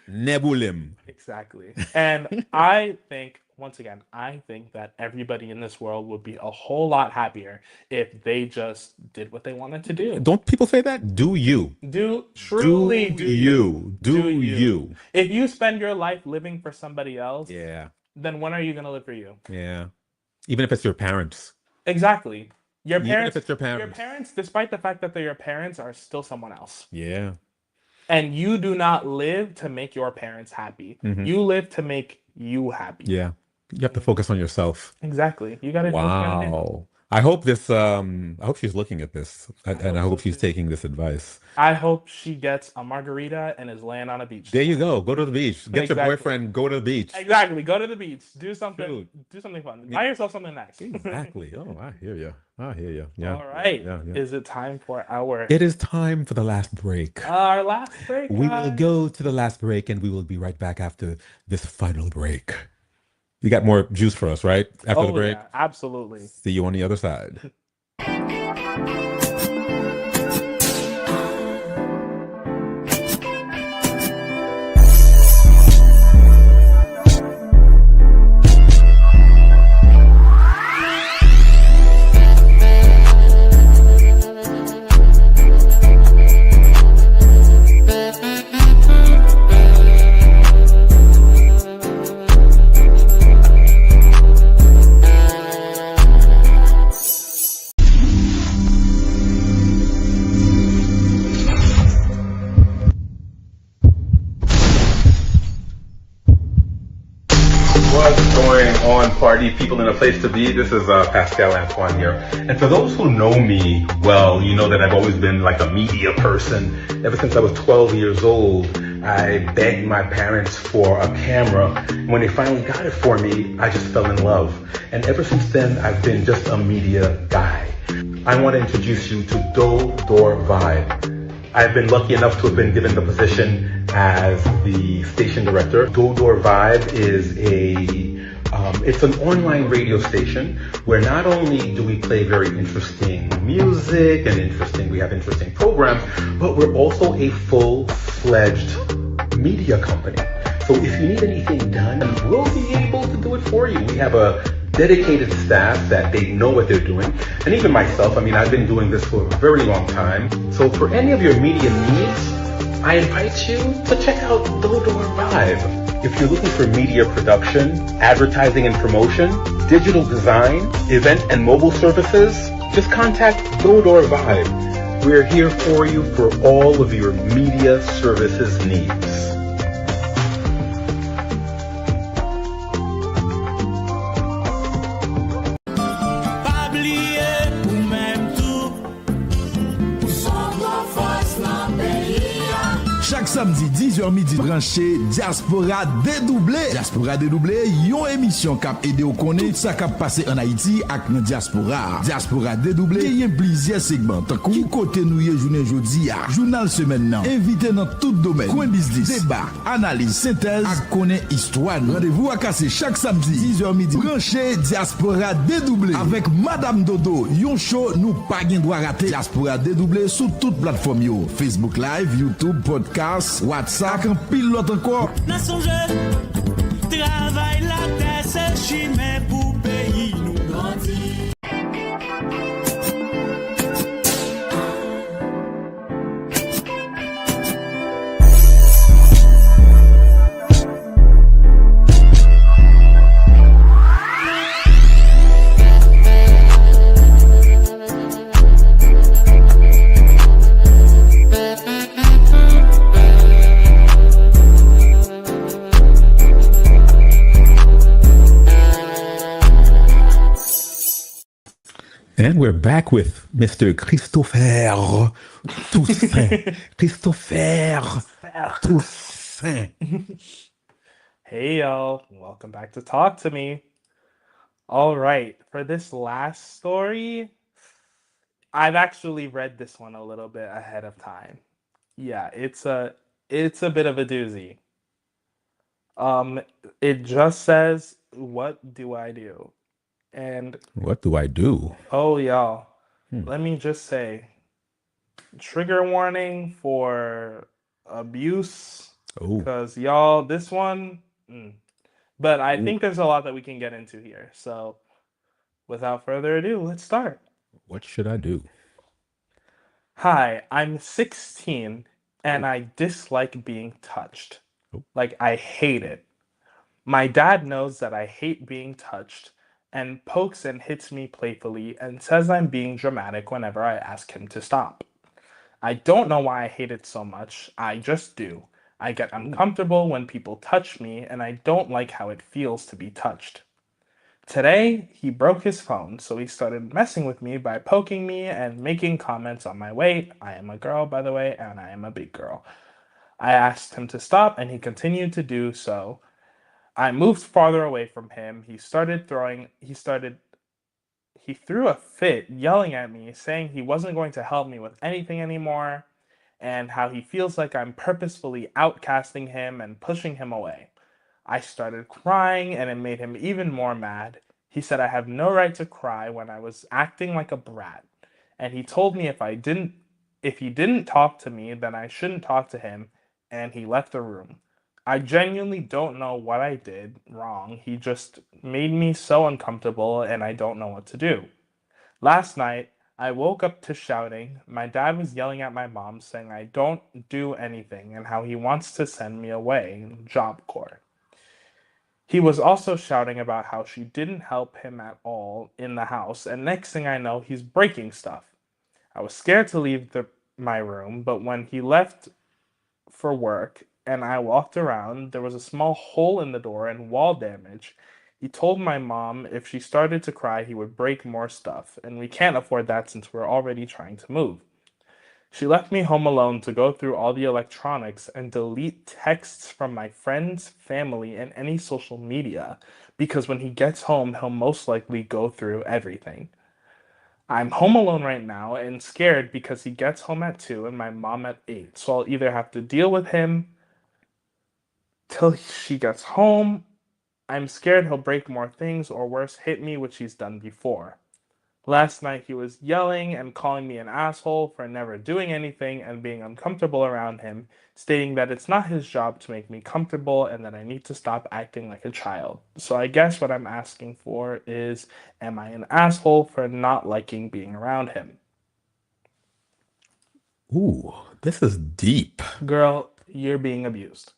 Nebulim. Exactly. And I think once again, I think that everybody in this world would be a whole lot happier if they just did what they wanted to do. Don't people say that? Do you? Truly do you. Do Do you. you? If you spend your life living for somebody else, Yeah. then when are you going to live for you? Yeah. Even if it's your parents. Exactly. Your Even if parents, it's your your parents. parents, despite the fact that they're your parents, are still someone else. Yeah. And you do not live to make your parents happy. You live to make you happy. Yeah. You have to focus on yourself. Exactly. You gotta do what you gotta do. Wow. I hope I hope she's looking at this and I hope she's taking this advice. I hope she gets a margarita and is laying on a beach. There you go. Go to the beach. Get your Exactly. boyfriend, go to the beach. Exactly. Go to the beach. Do something. Dude. Do something fun. Buy yourself something nice. Exactly. Oh, I hear you. I hear you. Yeah. All right. Yeah. Is it time for our It is time for the last break. last break? We will guys? go to the last break and we will be right back after this final break. You got more juice for us, right? After the break? Yeah, absolutely. See you on the other side. What's going on, party people in a place to be? This is Pascal Antoine here. And for those who know me well, you know that I've always been like a media person. Ever since I was 12 years old, I begged my parents for a camera. When they finally got it for me, I just fell in love. And ever since then, I've been just a media guy. I want to introduce you to Do Door Vibe. I've been lucky enough to have been given the position as the station director. Do Door Vibe is it's an online radio station where not only do we play very interesting music and we have interesting programs, but we're also a full-fledged media company. So if you need anything done, we'll be able to do it for you. We have a dedicated staff that they know what they're doing. And even myself, I've been doing this for a very long time. So for any of your media needs, I invite you to check out Do Door Vibe. If you're looking for media production, advertising and promotion, digital design, event and mobile services, just contact Do Door Vibe. We're here for you for all of your media services needs. Chaque samedi 10h midi branché Diaspora Dédoublé. Diaspora Dédoublé, yon émission kap ede ou konen tout sa kap pase en Haïti ak nan diaspora. Diaspora Dédoublé, yon plusieurs segments tan kou kote nou ye jounen jodi a. Journal semaine nan, invité dans tout domaine. Coin business, débat, analyse, synthèse ak konen histoire. Rendez-vous à casser chaque samedi 10h midi branché Diaspora Dédoublé avec Madame Dodo. Yon show nou pa gen droit rater. Diaspora Dédoublé sous toute plateforme yo. Facebook Live, YouTube, podcast, WhatsApp, un pilote encore. N'a songe, travail la terre, c'est chimé pour pays nous grandir. And we're back with Mr. Christopher Toussaint. Christopher Toussaint. Hey y'all, welcome back to Talk to Me. All right, for this last story, I've actually read this one a little bit ahead of time. Yeah, it's a bit of a doozy. It just says, "What do I do?" And What do I do? oh y'all, let me just say, trigger warning for abuse, Oh, because y'all, this one, But I think there's a lot that we can get into here. So without further ado, let's start. What should I do? Hi, I'm 16 and I dislike being touched. Like, I hate it. My dad knows that I hate being touched and pokes and hits me playfully and says I'm being dramatic whenever I ask him to stop. I don't know why I hate it so much, I just do. I get uncomfortable when people touch me and I don't like how it feels to be touched. Today, he broke his phone, so he started messing with me by poking me and making comments on my weight. I am a girl, by the way, and I am a big girl. I asked him to stop, and he continued to do so. I moved farther away from him. He threw a fit, yelling at me, saying he wasn't going to help me with anything anymore, and how he feels like I'm purposefully outcasting him and pushing him away. I started crying and it made him even more mad. He said I have no right to cry when I was acting like a brat. And he told me if he didn't talk to me, then I shouldn't talk to him, and he left the room. I genuinely don't know what I did wrong. He just made me so uncomfortable and I don't know what to do. Last night, I woke up to shouting. My dad was yelling at my mom saying I don't do anything and how he wants to send me away, Job Corps. He was also shouting about how she didn't help him at all in the house, and next thing I know, he's breaking stuff. I was scared to leave my room, but when he left for work and I walked around, there was a small hole in the door and wall damage. He told my mom if she started to cry, he would break more stuff, and we can't afford that since we're already trying to move. She left me home alone to go through all the electronics and delete texts from my friends, family, and any social media because when he gets home, he'll most likely go through everything. I'm home alone right now and scared because he gets home at 2 and my mom at 8, so I'll either have to deal with him till she gets home. I'm scared he'll break more things or worse, hit me, which he's done before. Last night he was yelling and calling me an asshole for never doing anything and being uncomfortable around him, stating that it's not his job to make me comfortable and that I need to stop acting like a child. So I guess what I'm asking for is, am I an asshole for not liking being around him? Ooh, this is deep. Girl, you're being abused.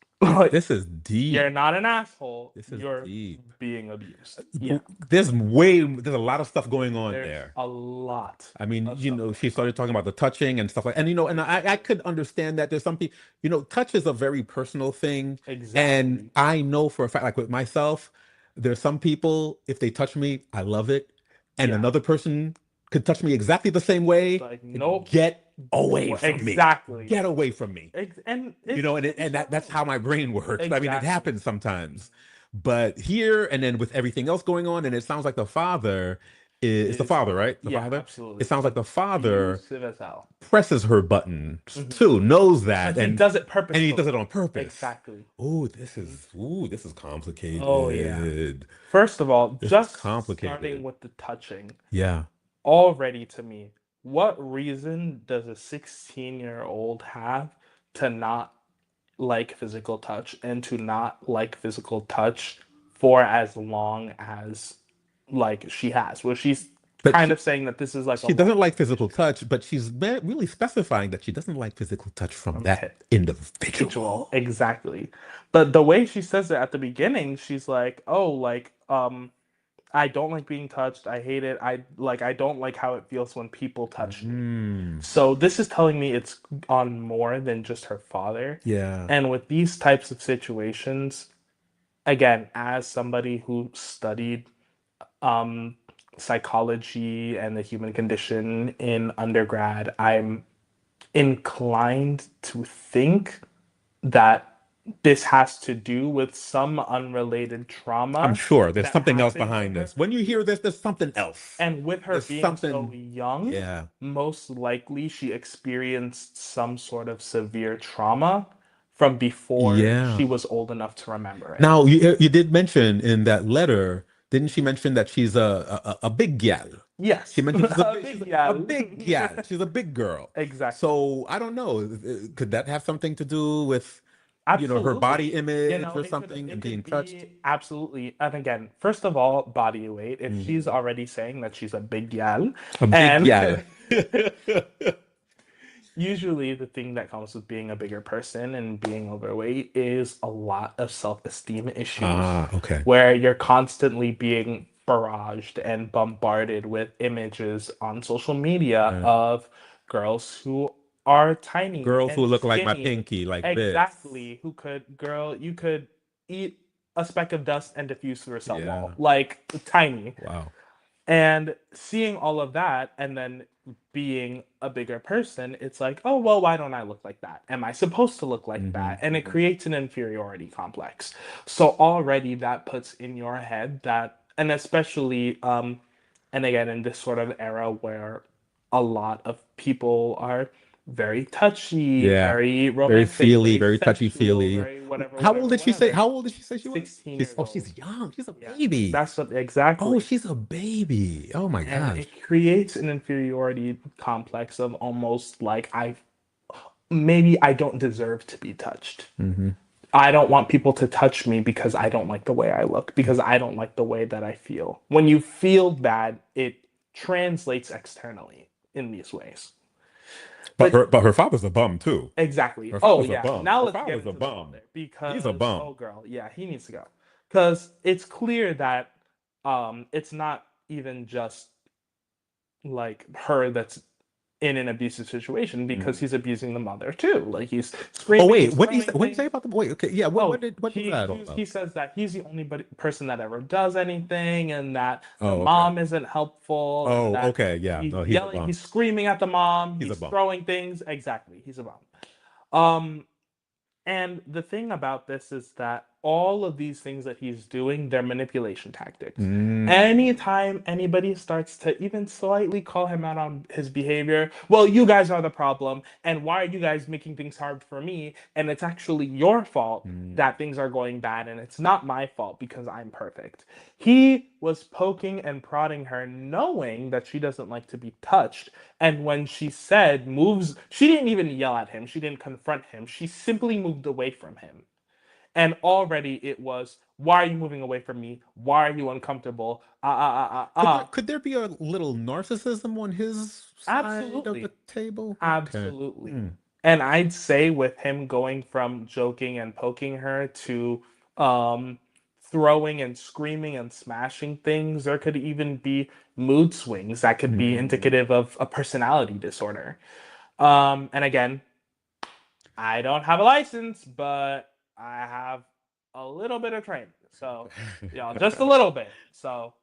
This is deep. You're not an asshole. This is you're deep. Being abused. Yeah. There's a lot of stuff going on there. A lot. I mean, she started talking about the touching and stuff like, and and I could understand that there's some people, touch is a very personal thing. Exactly. And I know for a fact, like with myself, there's some people, if they touch me, I love it. And another person could touch me exactly the same way. Like, nope. Get away from me. Exactly. Get away from me. And that's how my brain works. Exactly. I mean, it happens sometimes. But here and then with everything else going on, and it sounds like the father is the father, right? The father? Absolutely. It sounds like the father as hell. presses her button too, knows that. And he does it purposely. And he does it on purpose. Exactly. This is complicated. Oh, yeah. First of all, just starting with the touching. Yeah. Already to me, what reason does a 16-year-old have to not like physical touch and to not like physical touch for as long as she has? Well, she's kind of saying that this is like she doesn't like physical touch, but she's really specifying that she doesn't like physical touch from that individual. Exactly. But the way she says it at the beginning, she's like, I don't like being touched. I hate it. I don't like how it feels when people touch me. So this is telling me it's on more than just her father. Yeah. And with these types of situations, again, as somebody who studied psychology and the human condition in undergrad, I'm inclined to think that this has to do with some unrelated trauma. I'm sure there's something else behind this. When you hear this, there's something else. And with her being so young, most likely she experienced some sort of severe trauma from before she was old enough to remember it. Now, you did mention in that letter, didn't she mention that she's a big gal? Yes. She mentioned she's a big gal. She's a big girl. Exactly. So I don't know. Could that have something to do with Absolutely. her body image or It something and being could touched? be absolutely. And again, first of all, body weight. If she's already saying that she's a big gal, A big and gal. usually the thing that comes with being a bigger person and being overweight is a lot of self-esteem issues, Okay. where you're constantly being barraged and bombarded with images on social media Yeah. of girls who are tiny Girls who and look like my skinny. pinky, like this. Exactly. You could eat a speck of dust and diffuse through a cell Yeah. wall. Like tiny. Wow. And seeing all of that and then being a bigger person, it's like, oh, well, why don't I look like that? Am I supposed to look like that? And it creates an inferiority complex. So already that puts in your head that, and especially, and again, in this sort of era where a lot of people are very touchy, Yeah. very Very romantic, feely, very very touchy sensual, feely. very whatever, How old whatever, did she say? whatever. How old did she say she was? 16 years old. She's young. She's a Yeah, baby. that's what exactly. Oh, she's a baby. Oh my And gosh. it creates an inferiority complex of almost like maybe I don't deserve to be touched. I don't want people to touch me because I don't like the way I look, because I don't like the way that I feel. When you feel bad, it translates externally in these ways. But her father's a bum too. Exactly. Her Oh father's a yeah. bum. Now Her let's get father's a into the bum. mother because He's a bum. oh girl, yeah, he needs to go. Because it's clear that it's not even just like her that's in an abusive situation, because he's abusing the mother too. Like he's screaming. Oh wait, he's what do you throwing say things. about the boy? Okay, yeah. What was that all He about? says that he's the only person that ever does anything, and that the Oh, okay. mom isn't helpful, and Oh, that okay, yeah. he's No, he's a yelling, bum. he's screaming at the mom, He's a he's bum. throwing things. Exactly, he's a bum. Um, and the thing about this is that all of these things that he's doing, they're manipulation tactics. Anytime anybody starts to even slightly call him out on his behavior, well, you guys are the problem, and why are you guys making things hard for me? And it's actually your fault that things are going bad, and it's not my fault because I'm perfect. He was poking and prodding her, knowing that she doesn't like to be touched. And when she said moves, she didn't even yell at him, she didn't confront him, she simply moved away from him. And already it was, why are you moving away from me? Why are you uncomfortable? Could there be a little narcissism on his side of Absolutely. the table? Okay. Absolutely. And I'd say with him going from joking and poking her to throwing and screaming and smashing things, there could even be mood swings that could be indicative of a personality disorder. And again, I don't have a license, but I have a little bit of training. So, just a little bit. So,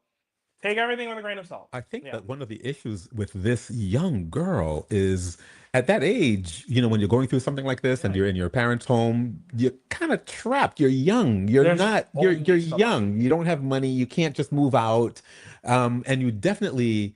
take everything with a grain of salt. I think Yeah. that one of the issues with this young girl is at that age, when you're going through something like this and you're in your parents' home, you're kind of trapped. You're young. You're There's not, only you're so young. You don't have money. You can't just move out. And you definitely,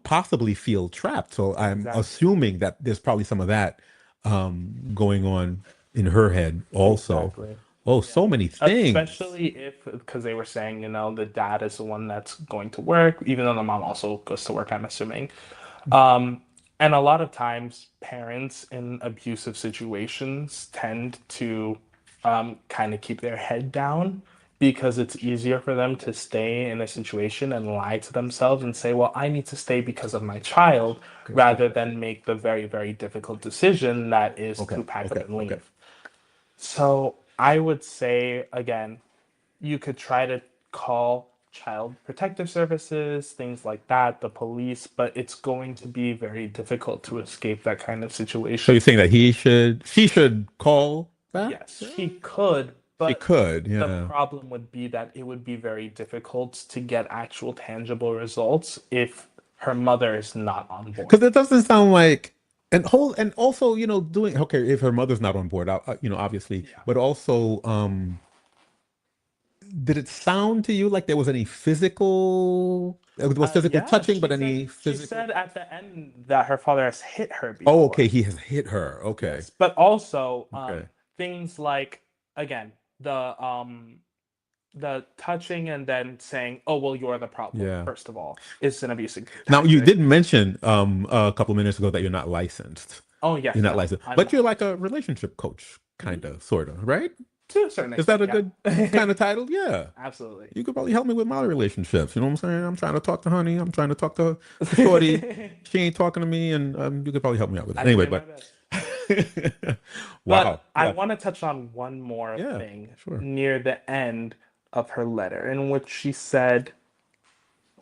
possibly feel trapped. So I'm Exactly. assuming that there's probably some of that going on in her head also. Exactly. Oh, so many things. Especially because they were saying, the dad is the one that's going to work, even though the mom also goes to work, I'm assuming. And a lot of times, parents in abusive situations tend to kind of keep their head down, because it's easier for them to stay in a situation and lie to themselves and say, well, I need to stay because of my child, rather than make the very, very difficult decision that is to pack up and leave. So I would say, again, you could try to call child protective services, things like that, the police, but it's going to be very difficult to escape that kind of So situation. you're saying that she should call that? Yes, she could, She but could, the yeah. problem would be that it would be very difficult to get actual tangible results if her mother is not on board. Because it doesn't sound like and also doing okay if her mother's not on board, obviously, but also did it sound to you like there was any physical? It was physical touching, but any She physical? said at the end that her father has hit her Oh, before. okay, he has hit her. Okay, Yes, but also Okay. things like, again, the touching and then saying, "Oh well, you're the problem." Yeah. First of all, is an abusive Now you tactic. did mention a couple of minutes ago that you're not licensed. Oh yes, You're not no, licensed, I'm but not. you're like a relationship coach, kind of, sort of, right? To a certain Is that a extent, good yeah. kind of title? Yeah. Absolutely. You could probably help me with my relationships. You know what I'm saying? I'm trying to talk to honey. I'm trying to talk to shorty. She ain't talking to me, and you could probably help me out with it. I Anyway, try my but best. wow. But I Yeah. want to touch on one more Yeah. thing Sure. near the end of her letter, in which she said,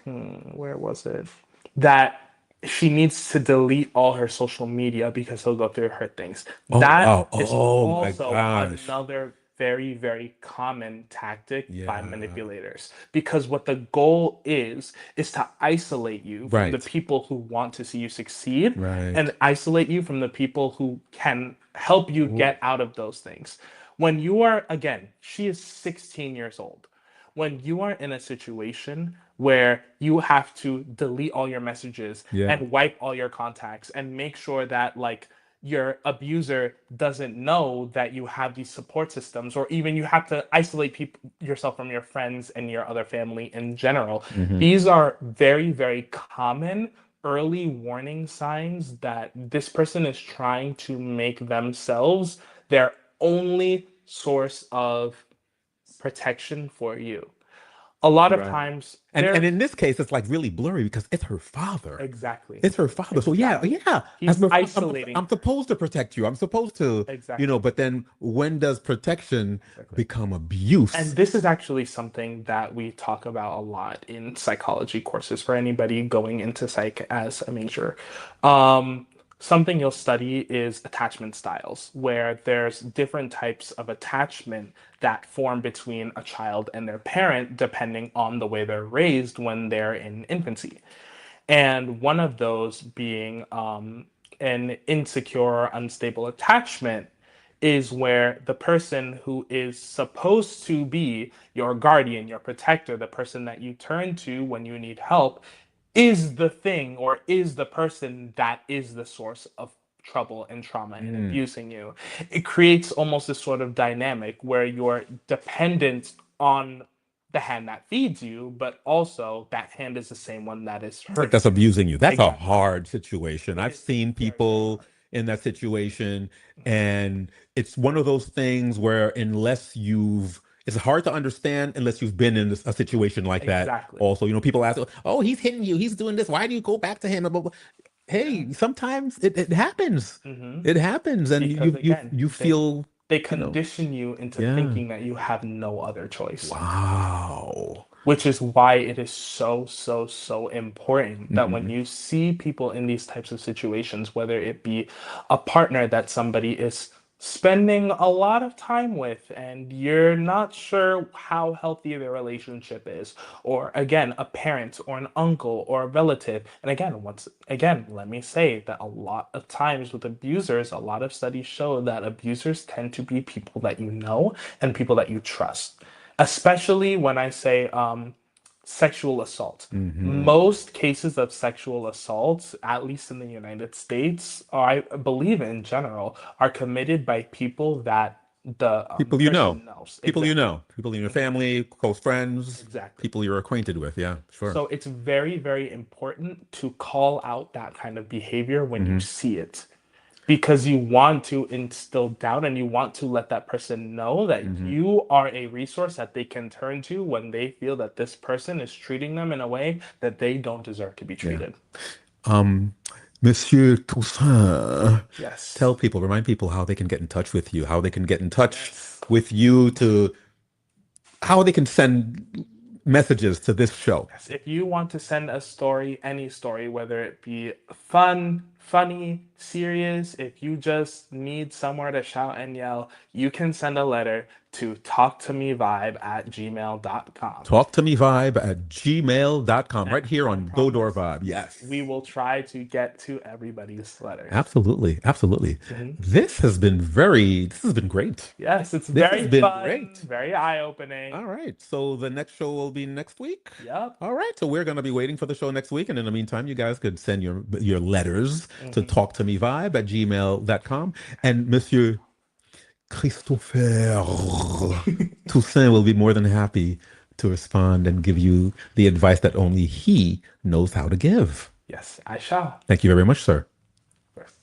where was it? That she needs to delete all her social media because he'll go through her things. Oh That wow. is Oh my also gosh. another very, very common tactic by Yeah. manipulators, because what the goal is to isolate you from the Right. people who want to see you succeed Right. and isolate you from the people who can help you Ooh, get out of those things. When you are, again, she is 16 years old, when you are in a situation where you have to delete all your messages yeah. and wipe all your contacts and make sure that like your abuser doesn't know that you have these support systems, or even you have to isolate people yourself from your friends and your other family in general. Hmm. These are very, very common early warning signs that this person is trying to make themselves their only source of protection for you. A lot of Right. times And they're in this case, it's like really blurry because it's her father. exactly, It's her father. So yeah, exactly. yeah. As He's my father, isolating I'm supposed to protect you. I'm supposed to, exactly. but then when does protection Exactly. become abuse? And this is actually something that we talk about a lot in psychology courses for anybody going into psych as a major. Um, Something you'll study is attachment styles, where there's different types of attachment that form between a child and their parent, depending on the way they're raised when they're in infancy. And one of those being an insecure, unstable attachment is where the person who is supposed to be your guardian, your protector, the person that you turn to when you need help, is the thing or is the person that is the source of trouble and trauma and Mm, abusing you. It creates almost this sort of dynamic where you're dependent on the hand that feeds you, but also that hand is the same one that is like hurting that's you. abusing you. That's a Exactly. hard situation. It I've is seen very, very people hard. in that situation, and it's one of those things where it's hard to understand unless you've been in a situation like that. Exactly. Also, people ask, "Oh, he's hitting you. He's doing this. Why do you go back to him?" Blah, blah, blah. Yeah. Hey, sometimes it happens. Hmm. It happens, and Because again, you feel, they you know, condition you into yeah. thinking that you have no other choice. Wow. Which is why it is so, so, so important that when Mm-mm. you see people in these types of situations, whether it be a partner that somebody is spending a lot of time with and you're not sure how healthy their relationship is, or again, a parent or an uncle or a relative. And again, once again, let me say that a lot of times with abusers, a lot of studies show that abusers tend to be people that you know and people that you trust, especially when I say sexual assault. Hmm. Most cases of sexual assault, at least in the United States, or I believe in general, are committed by people that the People you know, person knows. people you Exactly. know, people in your Mhm. family, close friends, Exactly. people you're acquainted with. Yeah, sure. So it's very, very important to call out that kind of behavior when you Hmm. see it, because you want to instill doubt and you want to let that person know that Hmm. you are a resource that they can turn to when they feel that this person is treating them in a way that they don't deserve to be Yeah. treated. Um, Monsieur Toussaint, Yes. remind people how they can get in touch with you, how they can get in touch Yes. with you how they can send messages to this show. Yes. If you want to send a story, any story, whether it be fun, funny, serious, if you just need somewhere to shout and yell, you can send a letter to talktomevibe@gmail.com. talktomevibe@gmail.com, And right here I on Go Door promise Vibe. we Yes. will try to get to everybody's letters. Absolutely. Absolutely. Mhm. This has been great. Yes, it's This has very been fun, great. very eye-opening. All right. So the next show will be next week. Yep. All right. So we're going to be waiting for the show next week. And in the meantime, you guys could send your letters to Mhm. talktomevibe@gmail.com. And Monsieur Christopher Toussaint will be more than happy to respond and give you the advice that only he knows how to give. Yes, I shall. Thank you very much, sir. First.